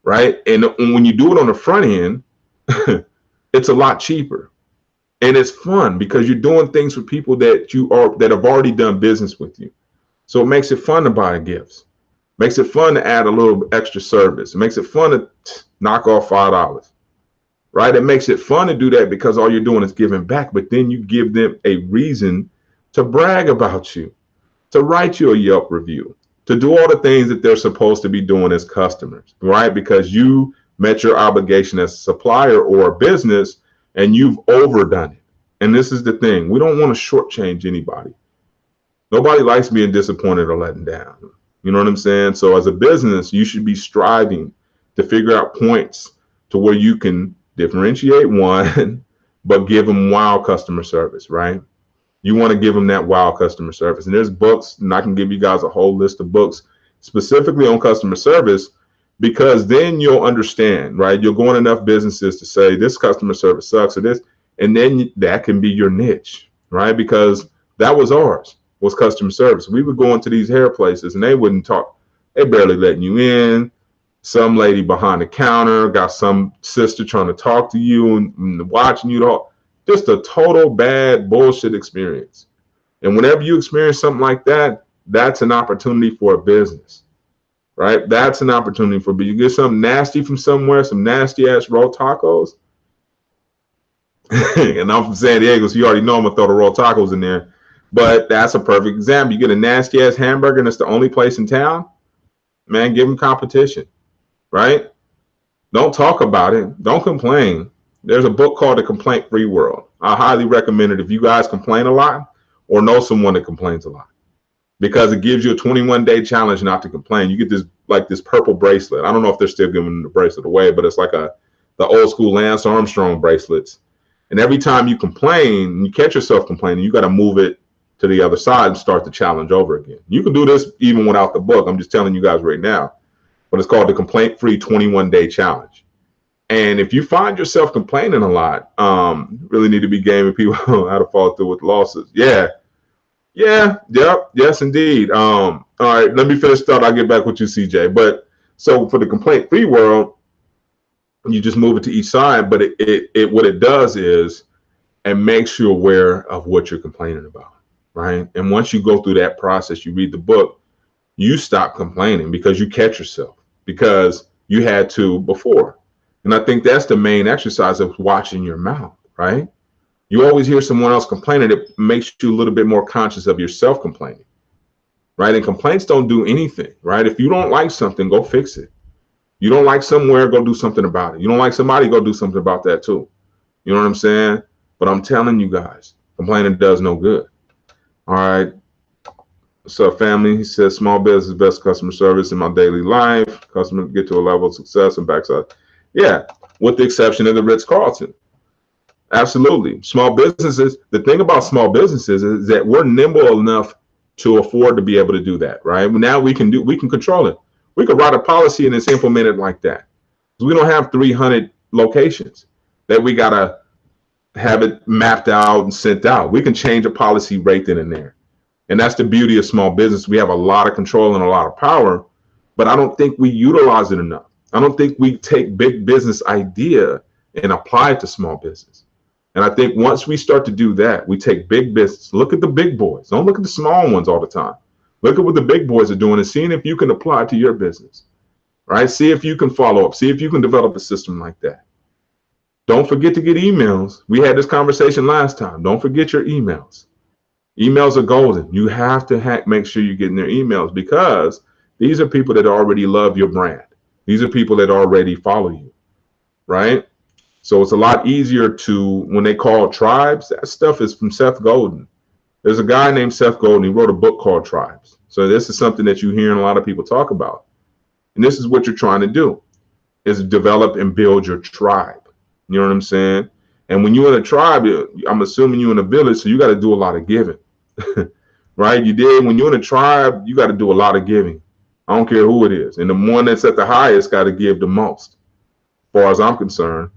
right? And when you do it on the front end, it's a lot cheaper. And it's fun because you're doing things for people that have already done business with you. So it makes it fun to buy gifts. Makes it fun to add a little extra service. It makes it fun to knock off $5. Right? It makes it fun to do that because all you're doing is giving back. But then you give them a reason to brag about you, to write you a Yelp review, to do all the things that they're supposed to be doing as customers, right? Because you met your obligation as a supplier or a business, and you've overdone it. And this is the thing. We don't want to shortchange anybody. Nobody likes being disappointed or letting down. You know what I'm saying? So as a business, you should be striving to figure out points to where you can differentiate one, but give them wow customer service, right? You want to give them that wow customer service. And there's books, and I can give you guys a whole list of books specifically on customer service, because then you'll understand, right? You'll go in enough businesses to say this customer service sucks or this, and then that can be your niche, right? Because that was ours, was customer service. We would go into these hair places and they wouldn't talk. They barely letting you in. Some lady behind the counter got some sister trying to talk to you and watching you. Just a total bad bullshit experience. And whenever you experience something like that, that's an opportunity for a business, right? That's an opportunity for, but you get something nasty from somewhere, some nasty ass roll tacos. And I'm from San Diego, so you already know I'm gonna throw the roll tacos in there. But that's a perfect example. You get a nasty ass hamburger and it's the only place in town, man, give them competition, right? Don't talk about it. Don't complain. There's a book called The Complaint Free World. I highly recommend it if you guys complain a lot or know someone that complains a lot, because it gives you a 21-day challenge not to complain. You get this purple bracelet. I don't know if they're still giving the bracelet away, but it's like the old school Lance Armstrong bracelets. And every time you complain and you catch yourself complaining, you got to move it to the other side and start the challenge over again. You can do this even without the book. I'm just telling you guys right now. But it's called the Complaint Free 21-Day Challenge. And if you find yourself complaining a lot, really need to be gaming people how to follow through with losses. Yes, indeed. All right, let me finish thought. I'll get back with you, CJ. But so for the Complaint Free World, you just move it to each side. But it what it does is it makes you aware of what you're complaining about, right? And once you go through that process, you read the book, you stop complaining because you catch yourself, because you had to before. And I think that's the main exercise of watching your mouth, right? You always hear someone else complaining. It makes you a little bit more conscious of yourself complaining, right? And complaints don't do anything, right? If you don't like something, go fix it. You don't like somewhere, go do something about it. You don't like somebody, go do something about that too. You know what I'm saying? But I'm telling you guys, complaining does no good. All right. What's up, family? He says, small business is best customer service in my daily life. Customers get to a level of success and backside. Yeah, with the exception of the Ritz-Carlton. Absolutely. Small businesses, the thing about small businesses is that we're nimble enough to afford to be able to do that, right? Now we can control it. We could write a policy and it's implemented like that. We don't have 300 locations that we got to have it mapped out and sent out. We can change a policy right then and there. And that's the beauty of small business. We have a lot of control and a lot of power, but I don't think we utilize it enough. I don't think we take big business idea and apply it to small business. And I think once we start to do that, we take big business, look at the big boys. Don't look at the small ones all the time. Look at what the big boys are doing and seeing if you can apply it to your business, right? See if you can follow up. See if you can develop a system like that. Don't forget to get emails. We had this conversation last time. Don't forget your emails. Emails are golden. You have to make sure you're getting their emails, because these are people that already love your brand. These are people that already follow you, right? So it's a lot easier to, when they call tribes, that stuff is from Seth Godin. There's a guy named Seth Godin. He wrote a book called Tribes. So this is something that you hear a lot of people talk about. And this is what you're trying to do, is develop and build your tribe. You know what I'm saying? And when you're in a tribe, I'm assuming you're in a village, so you got to do a lot of giving, right? When you're in a tribe, you got to do a lot of giving. I don't care who it is. And the one that's at the highest got to give the most, as far as I'm concerned.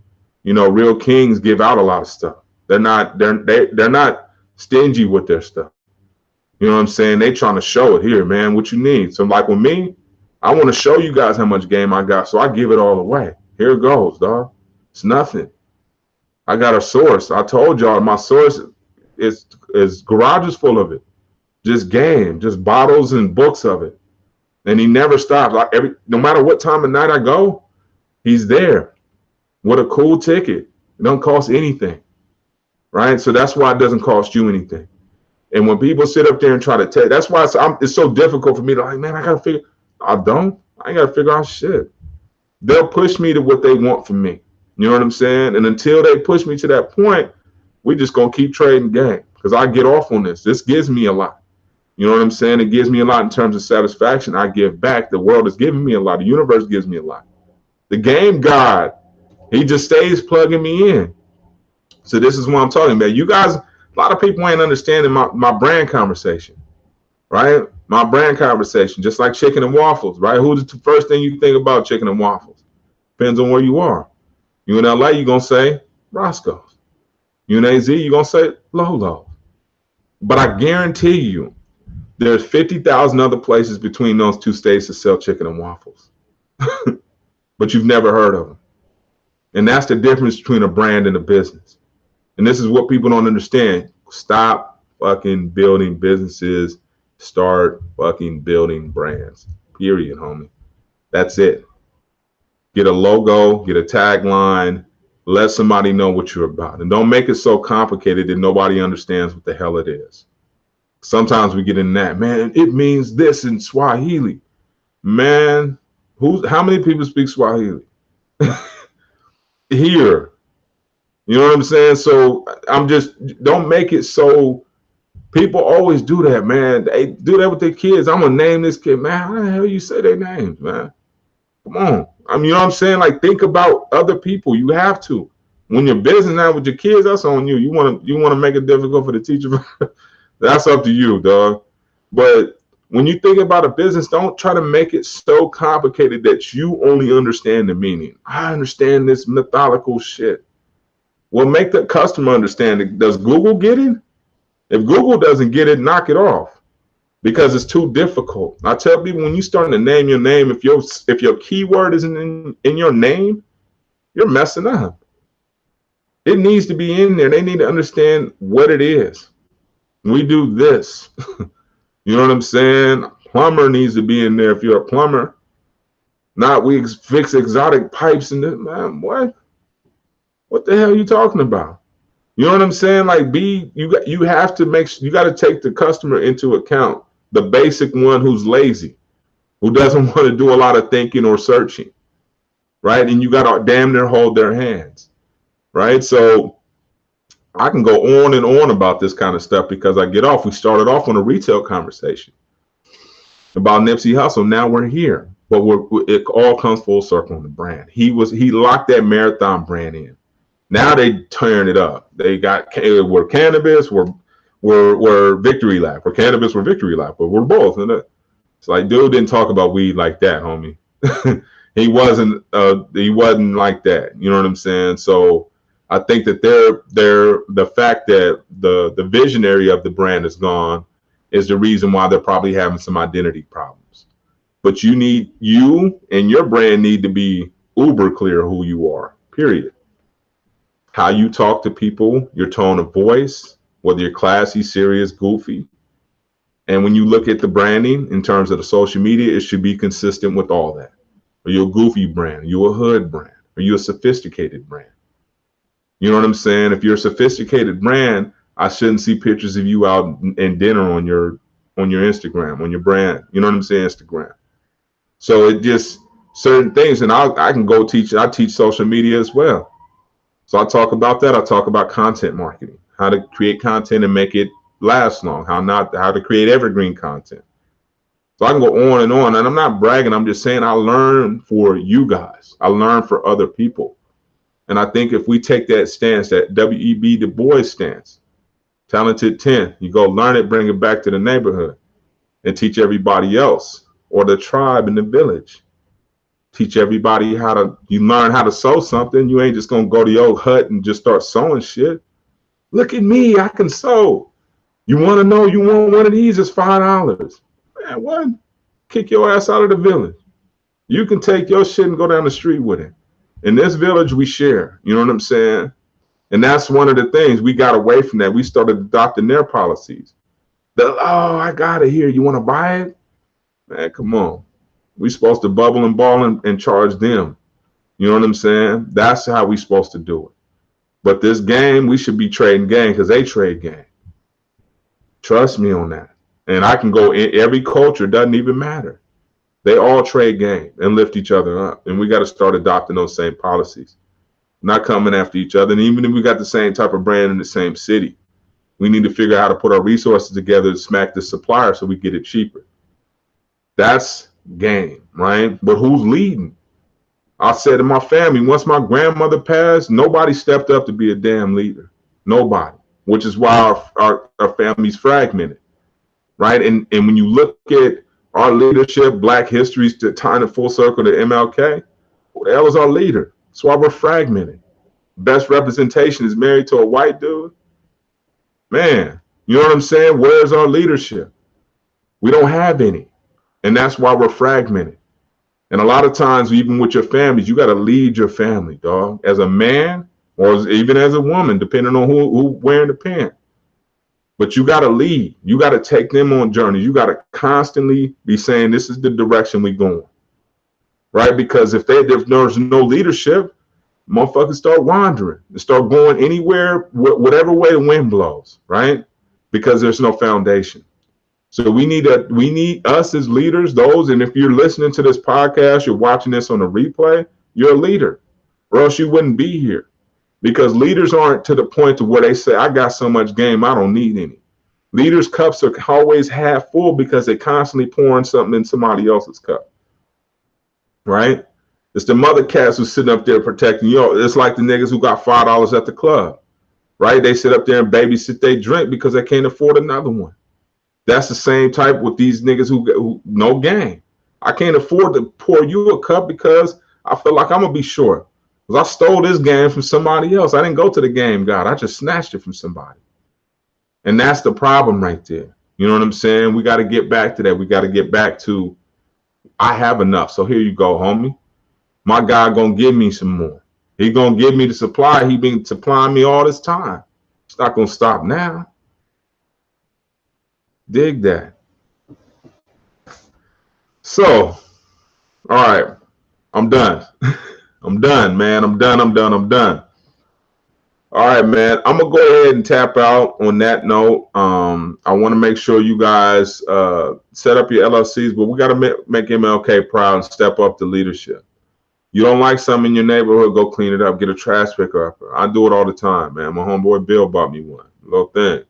You know, real kings give out a lot of stuff. They're not stingy with their stuff. You know what I'm saying? They trying to show it. Here, man, what you need. So like with me, I want to show you guys how much game I got, so I give it all away. Here it goes, dog. It's nothing. I got a source. I told y'all my source is garage is full of it. Just game, just bottles and books of it. And he never stops. No matter what time of night I go, he's there with a cool ticket. It don't cost anything, right? So that's why it doesn't cost you anything. And when people sit up there and try to tell, that's why it's so difficult for me to man, I ain't got to figure out shit. They'll push me to what they want from me. You know what I'm saying? And until they push me to that point, we just going to keep trading game, because I get off on this. This gives me a lot. You know what I'm saying? It gives me a lot in terms of satisfaction. I give back. The world is giving me a lot. The universe gives me a lot. The game God, he just stays plugging me in. So this is what I'm talking about. You guys, a lot of people ain't understanding my brand conversation, right? My brand conversation, just like chicken and waffles, right? Who's the first thing you think about chicken and waffles? Depends on where you are. You in LA, you're going to say Roscoe's. You in AZ, you're going to say Lolo. But I guarantee you, there's 50,000 other places between those two states that sell chicken and waffles. But you've never heard of them. And that's the difference between a brand and a business. And this is what people don't understand. Stop fucking building businesses. Start fucking building brands. Period, homie. That's it. Get a logo, get a tagline, let somebody know what you're about. And don't make it so complicated that nobody understands what the hell it is. Sometimes we get in that, man, it means this in Swahili. Man, how many people speak Swahili? Here. You know what I'm saying? So don't make it so. People always do that, man. They do that with their kids. I'm gonna name this kid, man. How the hell you say their names, man? Come on. I mean, you know what I'm saying? Like, think about other people. You have to. When you're business now with your kids, that's on you. You wanna make it difficult for the teacher. That's up to you, dog. But when you think about a business, don't try to make it so complicated that you only understand the meaning. I understand this methodical shit. Well, make the customer understand it. Does Google get it? If Google doesn't get it, knock it off, because it's too difficult. I tell people, when you start to name your name, if your keyword isn't in your name, you're messing up. It needs to be in there. They need to understand what it is. We do this. You know what I'm saying? Plumber needs to be in there if you're a plumber. Not we fix exotic pipes and this. Man, what the hell are you talking about? You know what I'm saying? Like, you have to you got to take the customer into account, the basic one who's lazy, who doesn't want to do a lot of thinking or searching, right? And you got to damn near hold their hands, right? So I can go on and on about this kind of stuff because we started off on a retail conversation about Nipsey Hussle. Now we're here, but it all comes full circle on the brand. He locked that marathon brand in. Now they turn it up. They got we're cannabis, we're victory lap. We're cannabis, we're victory lap, but we're both. And it's like, dude didn't talk about weed like that, homie. He wasn't like that. You know what I'm saying? So I think that the fact that the visionary of the brand is gone is the reason why they're probably having some identity problems. But you and your brand need to be uber clear who you are. Period. How you talk to people, your tone of voice, whether you're classy, serious, goofy. And when you look at the branding in terms of the social media, it should be consistent with all that. Are you a goofy brand? Are you a hood brand? Are you a sophisticated brand? You know what I'm saying? If you're a sophisticated brand, I shouldn't see pictures of you out in dinner on your Instagram, on your brand. You know what I'm saying? Instagram. So it just certain things, and I can go teach. I teach social media as well. So I talk about that. I talk about content marketing, how to create content and make it last long, how to create evergreen content. So I can go on, and I'm not bragging. I'm just saying I learn for you guys. I learn for other people. And I think if we take that stance, that W.E.B. Du Bois stance, talented 10, you go learn it, bring it back to the neighborhood and teach everybody else, or the tribe in the village. Teach everybody you learn how to sew something. You ain't just going to go to your hut and just start sewing shit. Look at me, I can sew. You want to know, you want one of these, it's $5. Man, what? Kick your ass out of the village. You can take your shit and go down the street with it. In this village, we share. You know what I'm saying? And that's one of the things we got away from that. We started adopting their policies. I got it here. You want to buy it? Man, come on. We supposed to bubble and ball and charge them. You know what I'm saying? That's how we supposed to do it. But this game, we should be trading game because they trade game. Trust me on that. And I can go in every culture, doesn't even matter. They all trade game and lift each other up. And we got to start adopting those same policies. Not coming after each other. And even if we got the same type of brand in the same city, we need to figure out how to put our resources together to smack the supplier so we get it cheaper. That's game, right? But who's leading? I said to my family, once my grandmother passed, nobody stepped up to be a damn leader. Nobody, which is why our family's fragmented, right? And when you look at our leadership, Black history's to tying it full circle to MLK, who the hell is our leader? That's why we're fragmented. Best representation is married to a white dude. Man, you know what I'm saying? Where's our leadership? We don't have any. And that's why we're fragmented. And a lot of times, even with your families, you got to lead your family, dog. As a man or even as a woman, depending on who wearing the pants. But you got to lead. You got to take them on journeys. You got to constantly be saying, this is the direction we're going. Right? Because if there's no leadership, motherfuckers start wandering and start going anywhere, whatever way the wind blows. Right? Because there's no foundation. So we need us as leaders, those, and if you're listening to this podcast, you're watching this on a replay, you're a leader, or else you wouldn't be here. Because leaders aren't to the point to where they say, I got so much game, I don't need any. Leaders' cups are always half full because they're constantly pouring something in somebody else's cup. Right? It's the mother cats who's sitting up there protecting you. It's like the niggas who got $5 at the club. Right? They sit up there and babysit they drink because they can't afford another one. That's the same type with these niggas who no game. I can't afford to pour you a cup because I feel like I'm going to be short. Because I stole this game from somebody else. I didn't go to the game, God. I just snatched it from somebody. And that's the problem right there. You know what I'm saying? We got to get back to that. We got to get back to, I have enough. So here you go, homie. My God going to give me some more. He going to give me the supply. He been supplying me all this time. It's not going to stop now. Dig that. So, all right, I'm done. I'm done, man. I'm done. All right, man. I'm gonna go ahead and tap out on that note. I want to make sure you guys set up your LLCs, but we got to make MLK proud and step up the leadership. You don't like something in your neighborhood, go clean it up. Get a trash picker up. I do it all the time, man. My homeboy Bill bought me one. Little thing.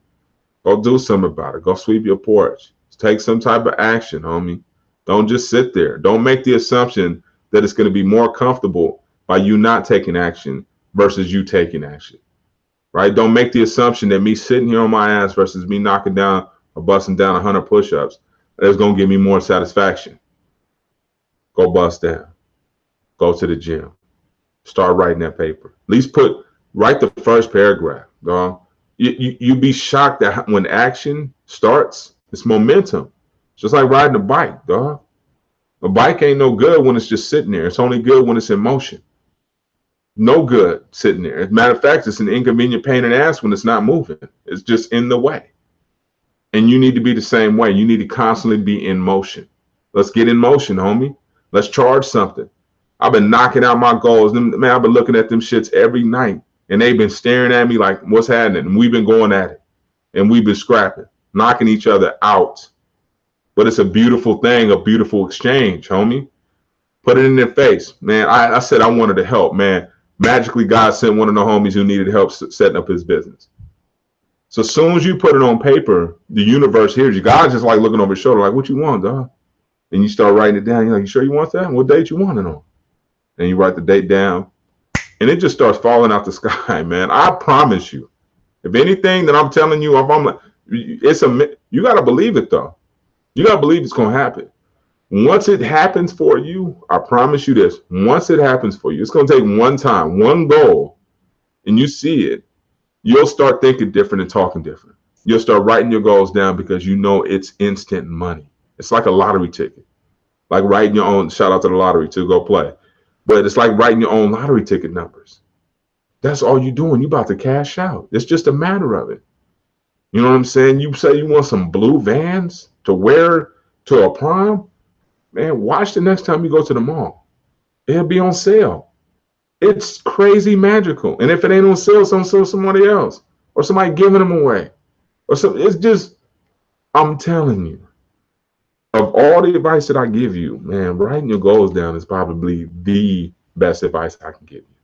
Go do something about it. Go sweep your porch. Take some type of action, homie. Don't just sit there. Don't make the assumption that it's going to be more comfortable by you not taking action versus you taking action, right? Don't make the assumption that me sitting here on my ass versus me knocking down or busting down 100 push-ups is going to give me more satisfaction. Go bust down. Go to the gym. Start writing that paper. At least write the first paragraph, dog. You'd be shocked that when action starts, it's momentum. Just like riding a bike, dog. A bike ain't no good when it's just sitting there. It's only good when it's in motion. No good sitting there. As a matter of fact, it's an inconvenient pain in the ass when it's not moving. It's just in the way. And you need to be the same way. You need to constantly be in motion. Let's get in motion, homie. Let's charge something. I've been knocking out my goals. Man, I've been looking at them shits every night. And they've been staring at me like, what's happening? And we've been going at it. And we've been scrapping, knocking each other out. But it's a beautiful thing, a beautiful exchange, homie. Put it in their face. Man, I said I wanted to help, man. Magically, God sent one of the homies who needed help setting up his business. So as soon as you put it on paper, the universe hears you. God's just like looking over his shoulder like, what you want, dog? And you start writing it down. You're like, you sure you want that? What date you want it on? And you write the date down. And it just starts falling out the sky, man. I promise you. If anything that I'm telling you, if I'm like, you got to believe it, though. You got to believe it's going to happen. Once it happens for you, I promise you this. Once it happens for you, it's going to take one time, one goal, and you see it. You'll start thinking different and talking different. You'll start writing your goals down because you know it's instant money. It's like a lottery ticket. Like writing your own, shout out to the lottery too, go play. But it's like writing your own lottery ticket numbers. That's all you're doing. You're about to cash out. It's just a matter of it. You know what I'm saying? You say you want some blue Vans to wear to a prom? Man, watch the next time you go to the mall. It'll be on sale. It's crazy magical. And if it ain't on sale, it's on sale somebody else. Or somebody giving them away. Or something. It's just, I'm telling you. Of all the advice that I give you, man, writing your goals down is probably the best advice I can give you.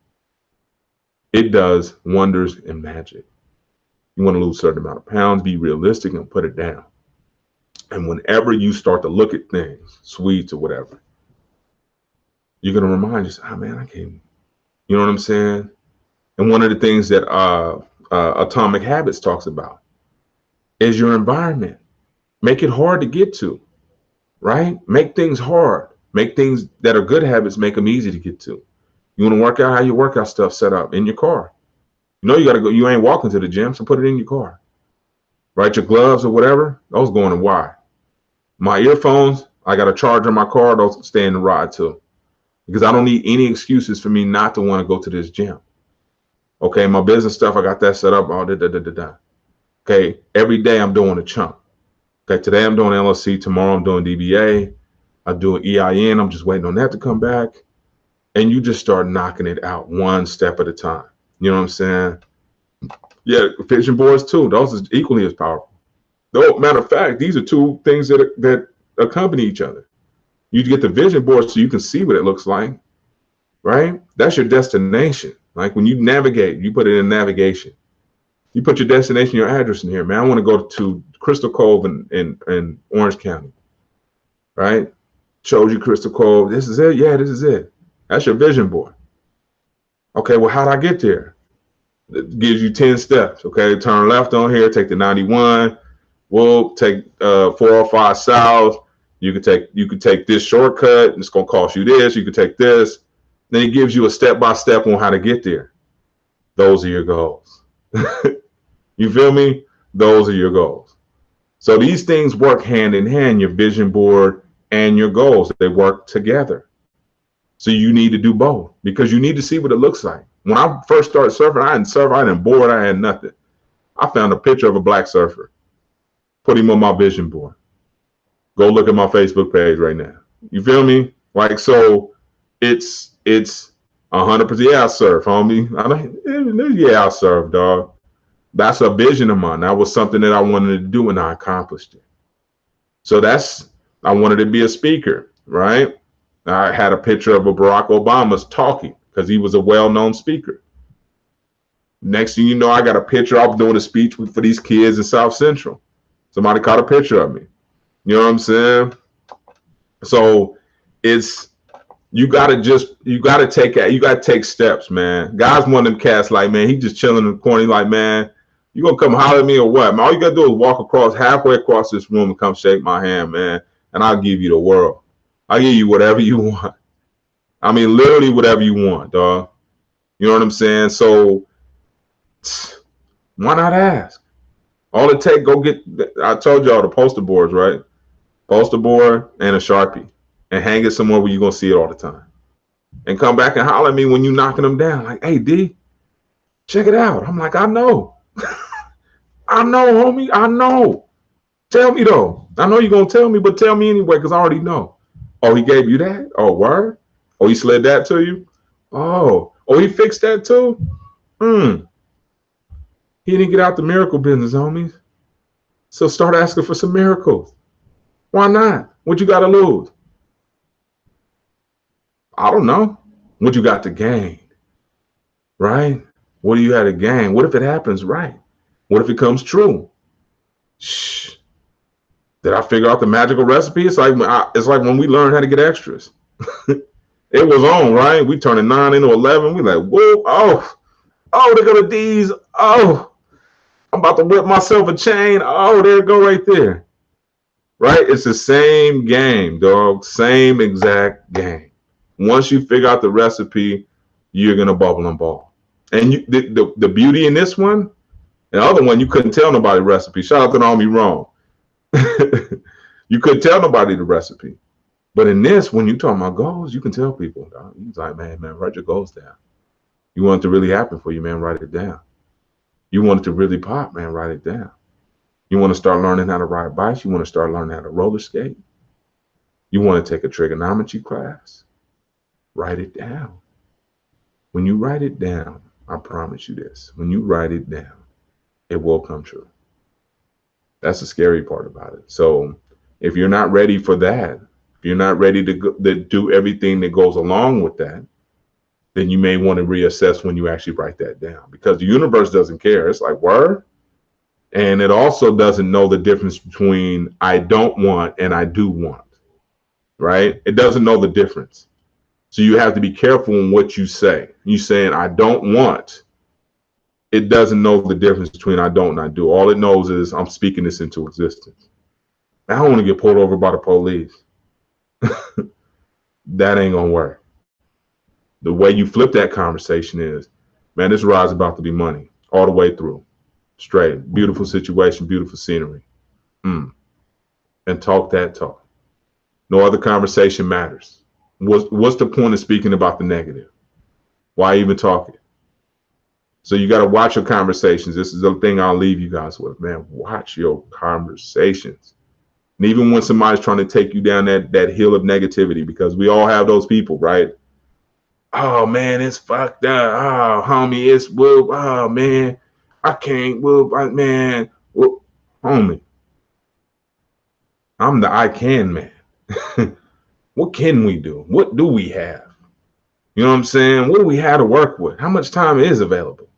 It does wonders and magic. You want to lose a certain amount of pounds, be realistic and put it down. And whenever you start to look at things, sweets or whatever, You're going to remind yourself, oh man, I can't, you know what I'm saying? And one of the things that Atomic Habits talks about is your environment. Make it hard to get to, right? Make things hard. Make things that are good habits, make them easy to get to. You want to work out, how your workout stuff set up in your car. You know you got to go, you ain't walking to the gym, so put it in your car. Right? Your gloves or whatever, those going in why? My earphones, I got a charger in my car, those stay in the ride too. Because I don't need any excuses for me not to want to go to this gym. Okay, my business stuff, I got that set up. Oh, Okay, every day I'm doing a chunk. Okay, today I'm doing LLC, tomorrow I'm doing DBA, I do an EIN, I'm just waiting on that to come back. And you just start knocking it out one step at a time. You know what I'm saying? Yeah, vision boards too. Those are equally as powerful. Though, matter of fact, these are two things that accompany each other. You get the vision board so you can see what it looks like, right? That's your destination. Like when you navigate, you put it in navigation. You put your destination, your address in here, man. I want to go to Crystal Cove in Orange County, right? Shows you Crystal Cove. This is it. Yeah, this is it. That's your vision board. Okay, well, how'd I get there? It gives you 10 steps. Okay, turn left on here, take the 91. We'll take 405 south. You could take this shortcut, and it's gonna cost you this. You could take this. Then it gives you a step-by-step on how to get there. Those are your goals. You feel me? Those are your goals. So these things work hand in hand, your vision board and your goals. They work together. So you need to do both because you need to see what it looks like. When I first started surfing, I didn't surf, I didn't board, I had nothing. I found a picture of a black surfer, put him on my vision board. Go look at my Facebook page right now. You feel me? Like, so it's 100%. Yeah, I surf, homie. Yeah, I surf, dog. That's a vision of mine. That was something that I wanted to do and I accomplished it. So I wanted to be a speaker, right? I had a picture of a Barack Obama's talking because he was a well-known speaker. Next thing you know, I got a picture. I was doing a speech for these kids in South Central. Somebody caught a picture of me. You know what I'm saying? So you gotta take steps, man. Guys, one of them cats like, man, he just chilling in the corner. He like, man, you gonna come holler at me or what? Man, all you gotta do is walk halfway across this room and come shake my hand, man, and I'll give you the world. I'll give you whatever you want. I mean, literally whatever you want, dog. You know what I'm saying? So why not ask? All it take, go get, I told y'all the poster boards, right? Poster board and a Sharpie and hang it somewhere where you're going to see it all the time. And come back and holler at me when you're knocking them down. Like, hey, D, check it out. I'm like, I know. I know, homie. I know. Tell me, though. I know you're going to tell me, but tell me anyway because I already know. Oh, he gave you that? Oh, word? Oh, he slid that to you? Oh, he fixed that too? He didn't get out the miracle business, homies. So start asking for some miracles. Why not? What you got to lose? I don't know. What you got to gain? Right? What do you have to gain? What if it happens right? What if it comes true? Shh. Did I figure out the magical recipe? It's like when we learned how to get extras. It was on, right? We turning 9 into 11. We like, whoa, oh, they go to D's. Oh, I'm about to whip myself a chain. Oh, there it go right there. Right? It's the same game, dog. Same exact game. Once you figure out the recipe, you're gonna bubble and ball. And the beauty in this one, the other one, you couldn't tell nobody the recipe. Shout out to All Me Wrong. You couldn't tell nobody the recipe. But in this, when you talk about goals, you can tell people. He's like, man, write your goals down. You want it to really happen for you, man, write it down. You want it to really pop, man, write it down. You want to start learning how to ride bikes. You want to start learning how to roller skate. You want to take a trigonometry class. Write it down. When you write it down, I promise you this. When you write it down, it will come true. That's the scary part about it. So if you're not ready for that, if you're not ready to do everything that goes along with that, then you may want to reassess when you actually write that down because the universe doesn't care. It's like, word. And it also doesn't know the difference between I don't want and I do want, right? It doesn't know the difference. So you have to be careful in what you say. You saying I don't want. It doesn't know the difference between I don't and I do. All it knows is I'm speaking this into existence. I don't want to get pulled over by the police. That ain't gonna work. The way you flip that conversation is, man, this ride's about to be money all the way through. Straight. Beautiful situation, beautiful scenery. And talk that talk. No other conversation matters. What's the point of speaking about the negative? Why even talk it? So you got to watch your conversations. This is the thing I'll leave you guys with, man. Watch your conversations. And even when somebody's trying to take you down that hill of negativity, because we all have those people, right? Oh, man, it's fucked up. Oh, homie, it's whoop. Oh, man, I can't whoop. Man, whoop. Homie, I'm the I can man. What can we do? What do we have? You know what I'm saying? What do we have to work with? How much time is available?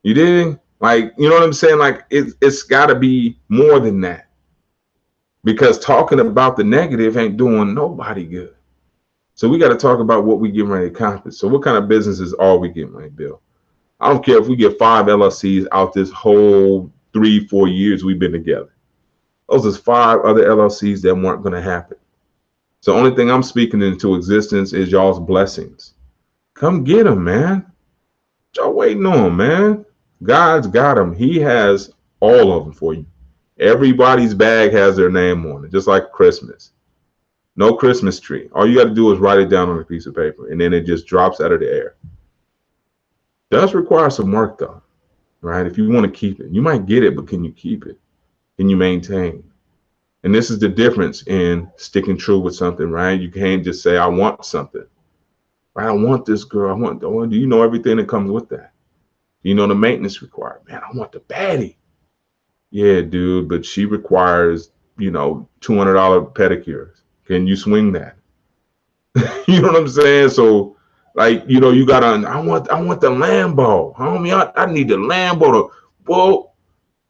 You dig? Like, you know what I'm saying? Like, it's got to be more than that. Because talking about the negative ain't doing nobody good. So we got to talk about what we getting ready to accomplish. So what kind of businesses are we getting ready to build? I don't care if we get 5 LLCs out this whole 3-4 years we've been together. Those is 5 other LLCs that weren't going to happen. So the only thing I'm speaking into existence is y'all's blessings. Come get them, man. Y'all waiting on, man. God's got them. He has all of them for you. Everybody's bag has their name on it, just like Christmas. No Christmas tree. All you got to do is write it down on a piece of paper, and then it just drops out of the air. Does require some work, though, right? If you want to keep it. You might get it, but can you keep it? Can you maintain? And this is the difference in sticking true with something, right? You can't just say, I want something. Right? I want this girl. Do you know everything that comes with that? Do you know the maintenance required? Man, I want the baddie. Yeah, dude, but she requires, $200 pedicures. Can you swing that? You know what I'm saying? So, like, you gotta, I want the Lambo. Homie, I need the Lambo to,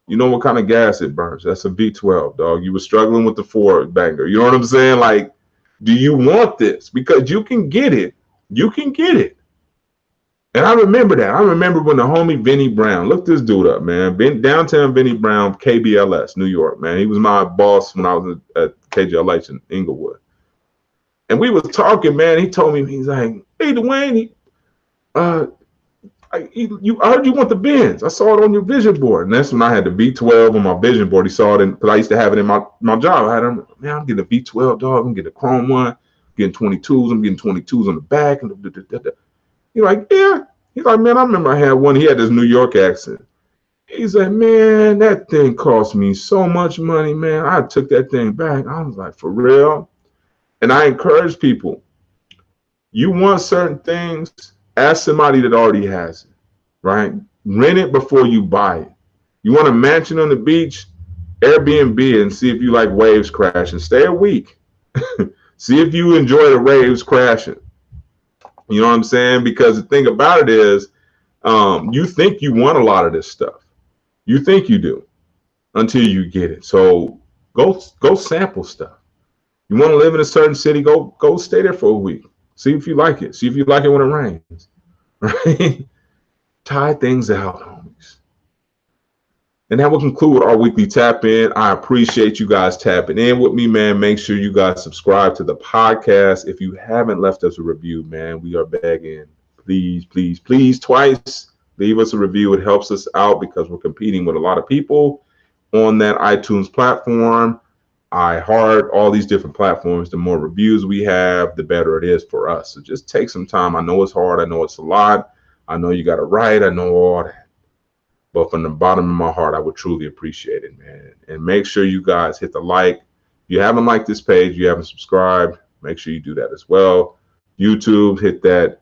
you know what kind of gas it burns? That's a V12, dog. You were struggling with the Ford banger. You know what I'm saying? Like, do you want this? Because you can get it. You can get it. And I remember that. I remember when the homie Vinny Brown, look this dude up, man. Downtown Vinny Brown, KBLS, New York, man. He was my boss when I was at KJLH in Inglewood. And we was talking, man. He told me, he's like, hey, Dwayne, I heard you want the Benz. I saw it on your vision board. And that's when I had the V12 on my vision board. He saw it because I used to have it in my job. I had him, man, I'm getting a V12, dog. I'm getting a chrome one. I'm getting 22s. I'm getting 22s on the back. And he's like, yeah. He's like, man, I remember I had one. He had this New York accent. He's like, man, that thing cost me so much money, man. I took that thing back. I was like, for real? And I encourage people, you want certain things, ask somebody that already has it, right? Rent it before you buy it. You want a mansion on the beach, Airbnb it and see if you like waves crashing. Stay a week. See if you enjoy the waves crashing. You know what I'm saying? Because the thing about it is, you think you want a lot of this stuff. You think you do until you get it. So go sample stuff. You want to live in a certain city, go stay there for a week. See if you like it. See if you like it when it rains. Right? Try things out, homies. And that will conclude our weekly tap in. I appreciate you guys tapping in with me, man. Make sure you guys subscribe to the podcast. If you haven't left us a review, man, we are begging. Please, please, please, twice leave us a review. It helps us out because we're competing with a lot of people on that iTunes platform. iHeart, all these different platforms. The more reviews we have, the better it is for us. So just take some time. I know it's hard. I know it's a lot. I know you got to write. I know all that. But from the bottom of my heart, I would truly appreciate it, man. And make sure you guys hit the like. If you haven't liked this page, you haven't subscribed, make sure you do that as well. YouTube, hit that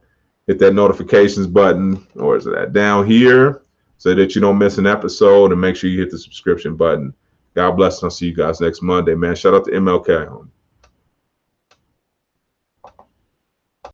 notifications button, or is that down here, so that you don't miss an episode, and make sure you hit the subscription button. God bless, and I'll see you guys next Monday, man. Shout out to MLK.